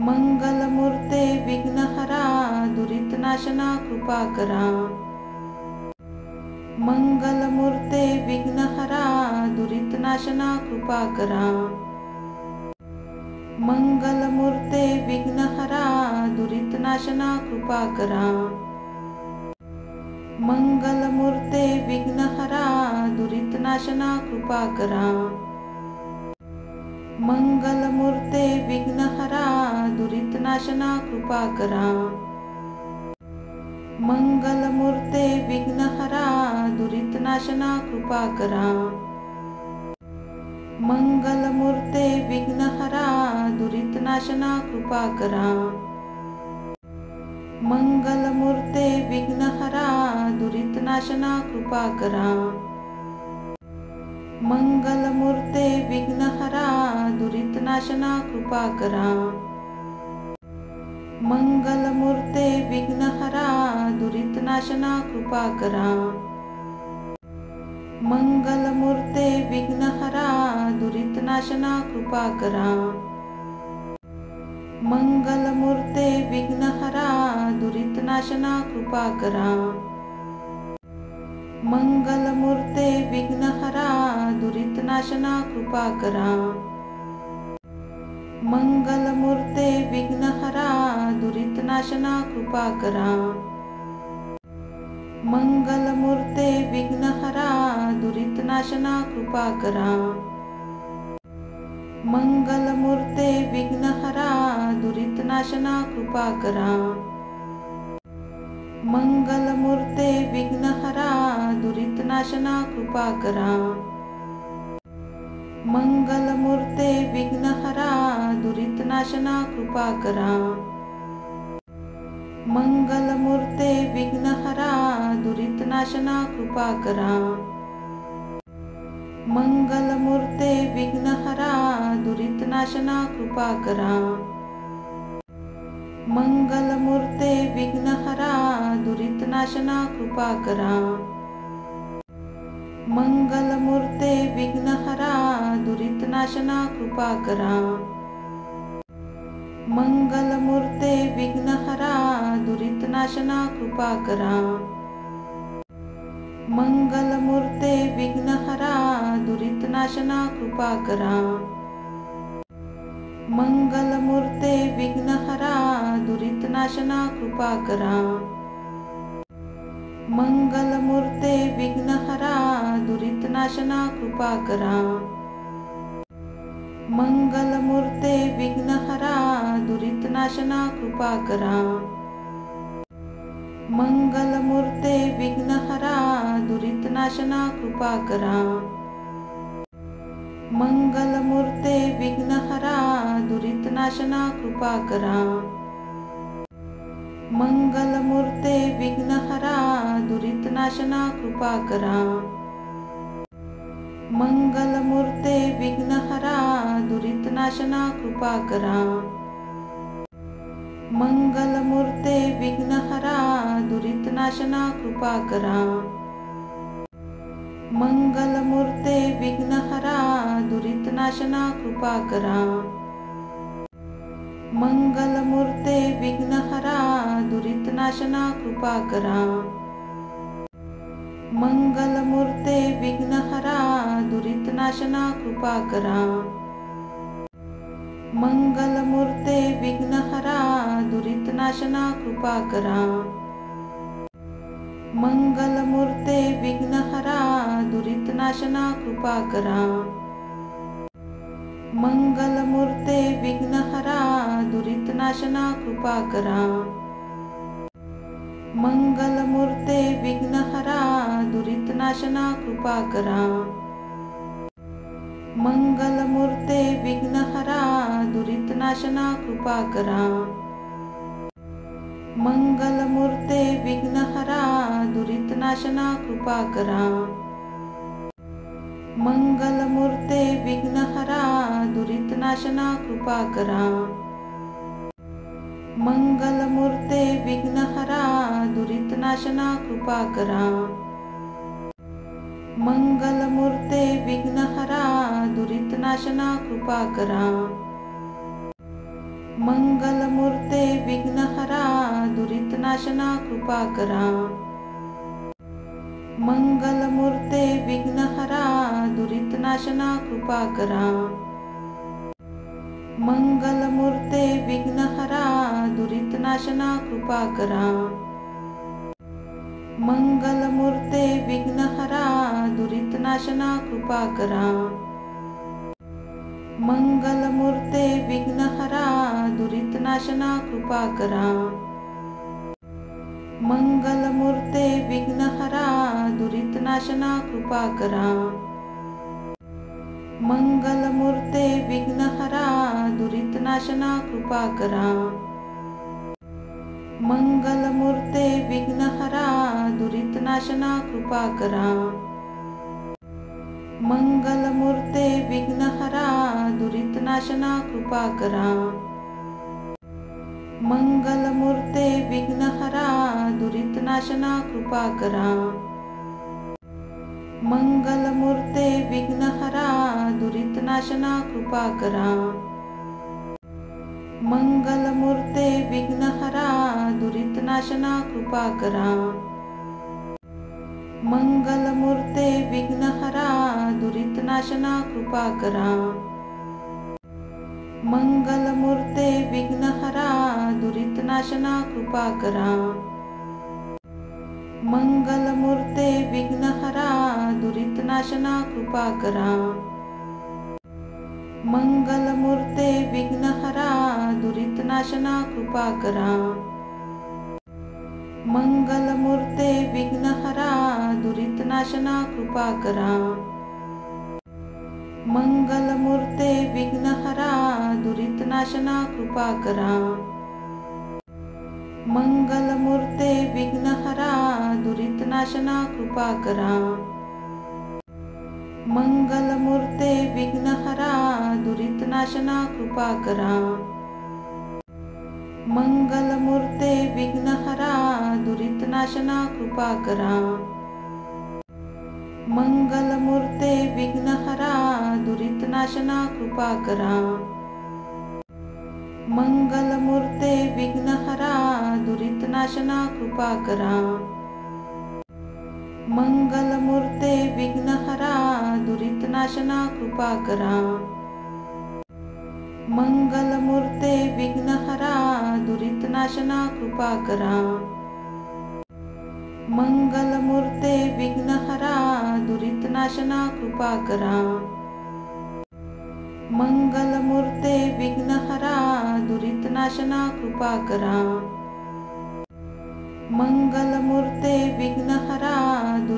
मंगलमूर्ते विघ्नहरा दुरितनाशना कृपा करा। मंगलमूर्ते विघ्नहरा दुरितनाशना कृपा करा। मंगलमूर्ते विघ्नहरा दुरितनाशना कृपा करा। मंगलमूर्ते विघ्नहरा दुरितनाशना कृपा करा। मंगलमूर्ते विघ्नहरा दुरितनाशना कृपा करा। मंगलमूर्ते विघ्नहरा दुरितनाशना कृपा करा। मंगलमूर्ते विघ्नहरा दुरितनाशना कृपा करा। मंगलमूर्ते विघ्नहरा दुरितनाशना कृपा करा। मंगलमूर्ते विघ्नहरा दुरितनाशना कृपा करा। मंगलमूर्ते विघ्नहरा दुरितनाशना कृपा करा। मंगलमूर्ते विघ्नहरा दुरितनाशना कृपा करा। मंगलमूर्ते विघ्नहरा दुरितनाशना कृपा करा। मंगलमूर्ते विघ्नहरा दुरितनाशना कृपा करा। मंगलमूर्ते विघ्नहरा दुरितनाशना कृपा करा। मंगलमूर्ते विघ्नहरा दुरितनाशना कृपा करा। मंगलमूर्ते विघ्नहरा दुरितनाशना कृपा करा। मंगलमूर्ते विघ्नहरा दुरितनाशना कृपा करा। मंगलमूर्ते विघ्नहरा दुरितनाशना कृपा करा। मंगलमूर्ते विघ्नहरा दुरितनाशना कृपा करा। मंगलमूर्ते विघ्नहरा दुरितनाशना कृपा करा। मंगलमूर्ते विघ्नहरा दुरितनाशना कृपा करा। मंगलमूर्ते विघ्नहरा दुरितनाशना कृपा करा। मंगलमूर्ते विघ्नहरा दुरितनाशना कृपा करा। मंगलमूर्ते विघ्नहरा दुरितनाशना कृपा करा। मंगलमूर्ते विघ्नहरा दुरितनाशना कृपा करा। मंगलमूर्ते विघ्नहरा दुरितनाशना कृपा करा। मंगलमूर्ते विघ्नहरा दुरितनाशना कृपा करा। मंगलमूर्ते विघ्नहरा दुरितनाशना कृपा करा। मंगलमूर्ते विघ्नहरा दुरितनाशना कृपा करा। मंगलमूर्ते विघ्नहरा दुरितनाशना कृपा करा। मंगलमूर्ते विघ्नहरा दुरितनाशना कृपा करा। मंगलमूर्ते विघ्नहरा दुरितनाशना कृपा करा। मंगलमूर्ते विघ्नहरा दुरितनाशना कृपा करा। मंगलमूर्ते विघ्नहरा दुरितनाशना कृपा करा। मंगलमूर्ते विघ्नहरा दुरितनाशना कृपा करा। मंगलमूर्ते विघ्नहरा दुरितनाशना कृपा करा। मंगलमूर्ते विघ्नहरा दुरितनाशना कृपा करा। मंगलमूर्ते विघ्नहरा दुरितनाशना कृपा करा। मंगलमूर्ते विघ्नहरा दुरितनाशना कृपा करा। मंगलमूर्ते विघ्नहरा दुरितनाशना कृपा करा। मंगलमूर्ते विघ्नहरा दुरितनाशना कृपा करा। मंगलमूर्ते विघ्नहरा दुरितनाशना कृपा करा। मंगलमूर्ते विघ्नहरा दुरितनाशना कृपा करा। मंगलमूर्ते विघ्नहरा दुरितनाशना कृपा करा। मंगलमूर्ते विघ्नहरा दुरितनाशना कृपा करा। मंगलमूर्ते विघ्नहरा दुरितनाशना कृपा करा। मंगलमूर्ते विघ्नहरा दुरितनाशना कृपा करा। मंगलमूर्ते विघ्नहरा दुरितनाशना कृपा करा। मंगलमूर्ते विघ्नहरा दुरितनाशना कृपा करा। मंगलमूर्ते विघ्नहरा दुरितनाशना कृपा करा। मंगलमूर्ते विघ्नहरा दुरितनाशना कृपा करा। मंगलमूर्ते विघ्नहरा दुरितनाशना कृपा करा। मंगलमूर्ते विघ्नहरा दुरितनाशना कृपा करा। मंगलमूर्ते विघ्नहरा दुरितनाशना कृपा करा। मंगलमूर्ते विघ्नहरा दुरितनाशना कृपा करा। मंगलमूर्ते विघ्नहरा दुरितनाशना कृपा करा। मंगलमूर्ते विघ्नहरा दुरितनाशना कृपा करा। मंगलमूर्ते विघ्नहरा दुरितनाशना कृपा करा। मंगलमूर्ते विघ्नहरा दुरितनाशना कृपा करा। मंगलमूर्ते विघ्नहरा दुरितनाशना कृपा करा। मंगलमूर्ते विघ्नहरा दुरितनाशना कृपा करा। मंगलमूर्ते विघ्नहरा दुरितनाशना कृपा करा। मंगलमूर्ते विघ्नहरा दुरितनाशना कृपा करा। मंगलमूर्ते विघ्नहरा दुरितनाशना कृपा करा। मंगलमूर्ते विघ्नहरा दुरितनाशना कृपा करा। मंगलमूर्ते विघ्नहरा दुरितनाशना कृपा करा। मंगलमूर्ते विघ्नहरा दुरितनाशना कृपा करा। मंगलमूर्ते विघ्नहरा दुरितनाशना कृपा करा। मंगलमूर्ते विघ्नहरा दुरितनाशना कृपा करा। मंगलमूर्ते विघ्नहरा दुरितनाशना कृपा करा। मंगलमूर्ते विघ्नहरा दुरितनाशना कृपा करा। मंगलमूर्ते विघ्नहरा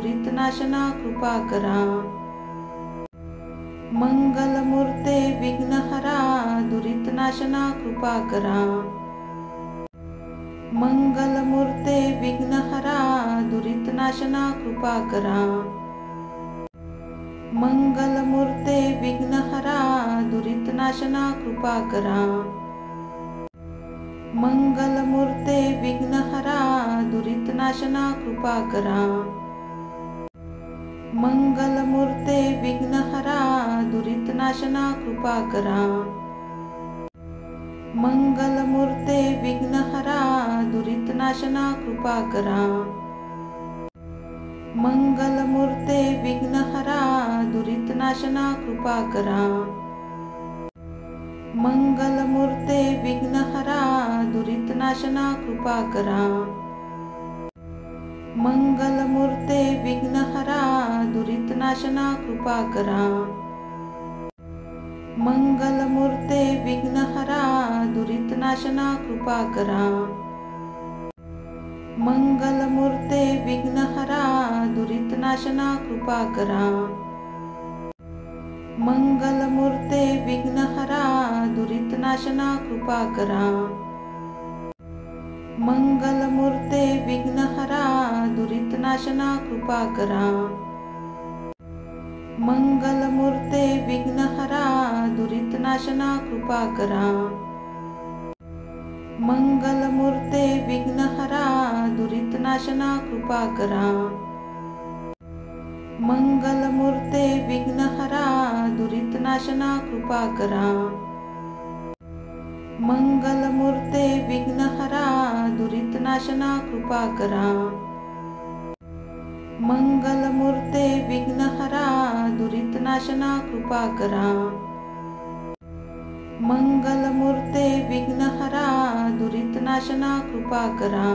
दुरितनाशना कृपा करा। मंगलमूर्ते विघ्नहरा दुरितनाशना कृपा करा। मंगलमूर्ते विघ्नहरा दुरितनाशना कृपा करा। मंगलमूर्ते विघ्नहरा दुरितनाशना कृपा करा। मंगलमूर्ते विघ्नहरा दुरितनाशना कृपा करा। मंगलमूर्ते विघ्नहरा दुरितनाशना कृपा करा। मंगलमूर्ते विघ्नहरा दुरितनाशना कृपा करा। मंगलमूर्ते विघ्नहरा दुरितनाशना कृपा करा। मंगलमूर्ते विघ्नहरा दुरितनाशना कृपा करा। मंगलमूर्ते विघ्नहरा दुरितनाशना कृपा करा। मंगलमूर्ते विघ्नहरा दुरितनाशना कृपा करा। मंगलमूर्ते विघ्नहरा दुरितनाशना कृपा करा। मंगलमूर्ते विघ्नहरा दुरितनाशना कृपा करा। मंगलमूर्ते विघ्नहरा दुरितनाशना कृपा करा। मंगलमूर्ते विघ्नहरा दुरितनाशना कृपा करा। मंगलमूर्ते विघ्नहरा दुरितनाशना कृपा करा। मंगलमूर्ते विघ्नहरा दुरितनाशना कृपा करा। मंगलमूर्ते विघ्नहरा दुरितनाशना कृपा करा। मंगलमूर्ते विघ्नहरा दुरितनाशना कृपा करा। मंगलमूर्ते विघ्नहरा दुरितनाशना कृपा करा।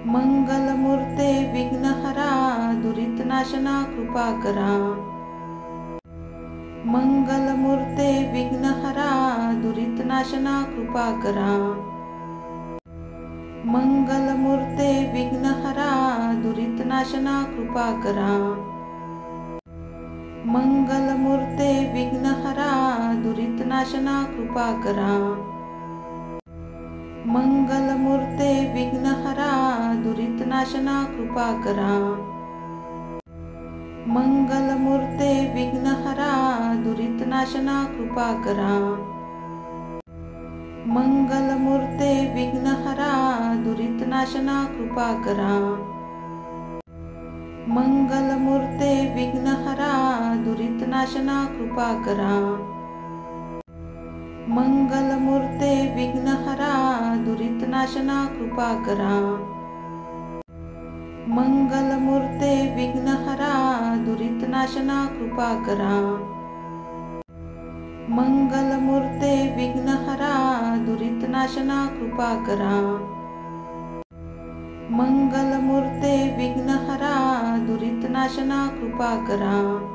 मंगलमूर्ते विघ्नहरा दुरितनाशना कृपा करा। मंगलमूर्ते विघ्नहरा दुरितनाशना कृपा करा। मंगलमूर्ते विघ्नहरा दुरितनाशना कृपा करा। मंगलमूर्ते विघ्नहरा दुरितनाशना कृपा करा। मंगलमूर्ते विघ्नहरा दुरितनाशना कृपा करा। मंगलमूर्ते विघ्नहरा दुरितनाशना कृपा करा। मंगलमूर्ते विघ्नहरा दुरितनाशना कृपा करा। मंगलमूर्ते विघ्नहरा दुरितनाशना कृपा करा। मंगलमूर्ते विघ्नहरा दुरितनाशना कृपा करा। मंगलमूर्ते विघ्नहरा दुरितनाशना कृपा करा। मंगलमूर्ते विघ्नहरा दुरितनाशना कृपा करा। मंगलमूर्ते विघ्नहरा दुरितनाशना कृपा करा।